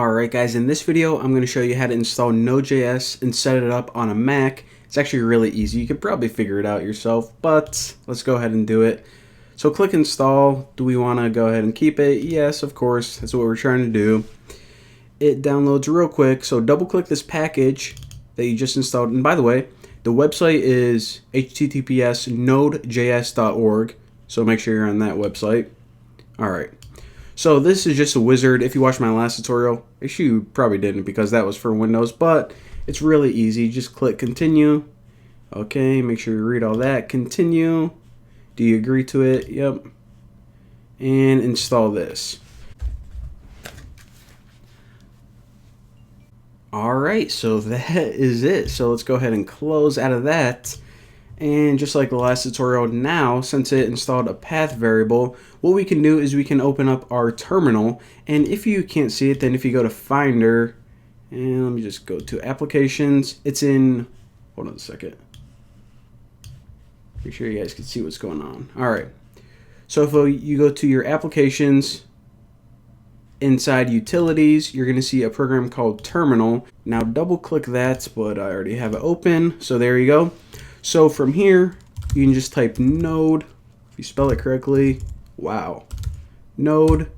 Alright guys, in this video I'm going to show you how to install Node.js and set it up on a Mac. It's actually really easy. You could probably figure it out yourself, but let's go ahead and do it. So click install. Do we want to go ahead and keep it? Yes, of course. That's what we're trying to do. It downloads real quick, so double click this package that you just installed. And by the way, the website is https://nodejs.org, so make sure you're on that website. Alright. So this is just a wizard. If you watched my last tutorial, actually you probably didn't because that was for Windows, but it's really easy. Just click continue. Okay, make sure you read all that. Continue. Do you agree to it? Yep. And install this. Alright, so that is it. So let's go ahead and close out of that. And just like the last tutorial, now since it installed a path variable, what we can do is we can open up our terminal. And if you can't see it, then if you go to Finder, and let me just go to Applications, it's in, hold on a second. Make sure you guys can see what's going on. Alright, so if you go to your Applications, inside Utilities, you're going to see a program called Terminal. Now double click that, but I already have it open, so there you go. So from here, you can just type node, if you spell it correctly, wow, node,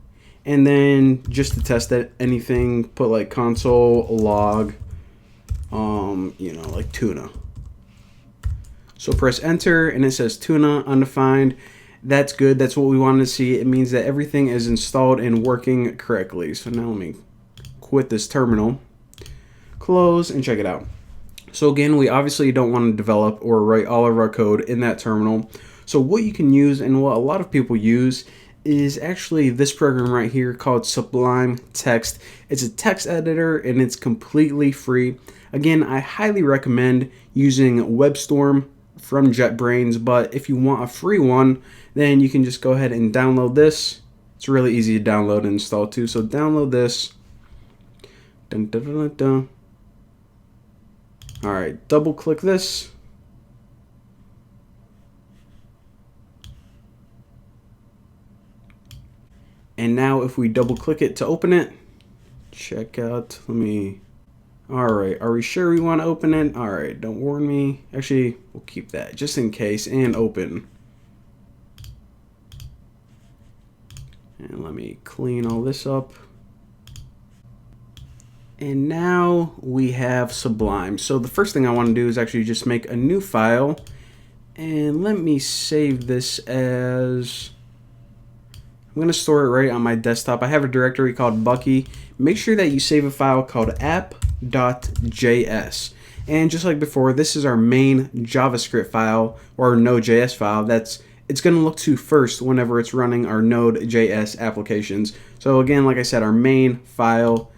and then just to test that anything, put like console log, like tuna. So press enter, and it says tuna undefined. That's good, that's what we wanted to see. It means that everything is installed and working correctly. So now let me quit this terminal, close, and check it out. So again, we obviously don't want to develop or write all of our code in that terminal. So what you can use, and what a lot of people use, is actually this program right here called Sublime Text. It's a text editor and it's completely free. Again, I highly recommend using WebStorm from JetBrains, but if you want a free one, then you can just go ahead and download this. It's really easy to download and install too. So download this. Dun, dun, dun, dun, dun. Alright, double click this. And now if we double click it to open it, check out, alright, are we sure we want to open it? Alright, don't warn me. Actually, we'll keep that just in case, and open. And let me clean all this up. And now we have Sublime. So the first thing I want to do is actually just make a new file. And let me save this as, I'm going to store it right on my desktop. I have a directory called Bucky. Make sure that you save a file called app.js. And just like before, this is our main JavaScript file or Node.js file. It's going to look to first whenever it's running our Node.js applications. So again, like I said, our main file.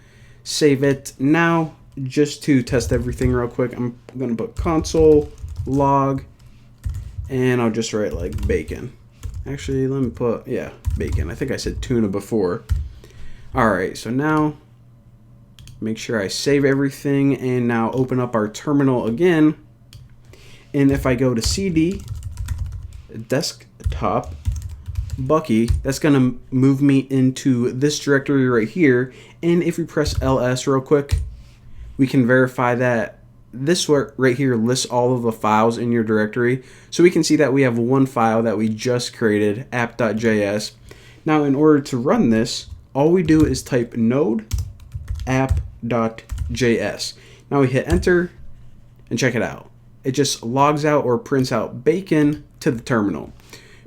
Save it. Now, just to test everything real quick, I'm going to put console log, and I'll just write like bacon. Actually, let me put, yeah, bacon. I think I said tuna before. Alright, so now make sure I save everything, and now open up our terminal again. And if I go to CD, desktop, Bucky, that's going to move me into this directory right here. And if we press LS real quick, we can verify that this right here lists all of the files in your directory. So we can see that we have one file that we just created, app.js. Now in order to run this, all we do is type node app.js. Now we hit enter and check it out. It just logs out or prints out bacon to the terminal.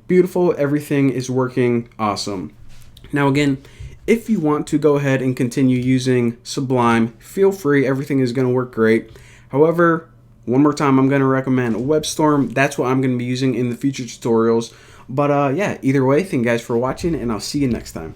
Beautiful, everything is working awesome. Now again, if you want to go ahead and continue using Sublime, feel free, everything is going to work great. However, one more time, I'm going to recommend WebStorm. That's what I'm going to be using in the future tutorials. But yeah, either way, thank you guys for watching, and I'll see you next time.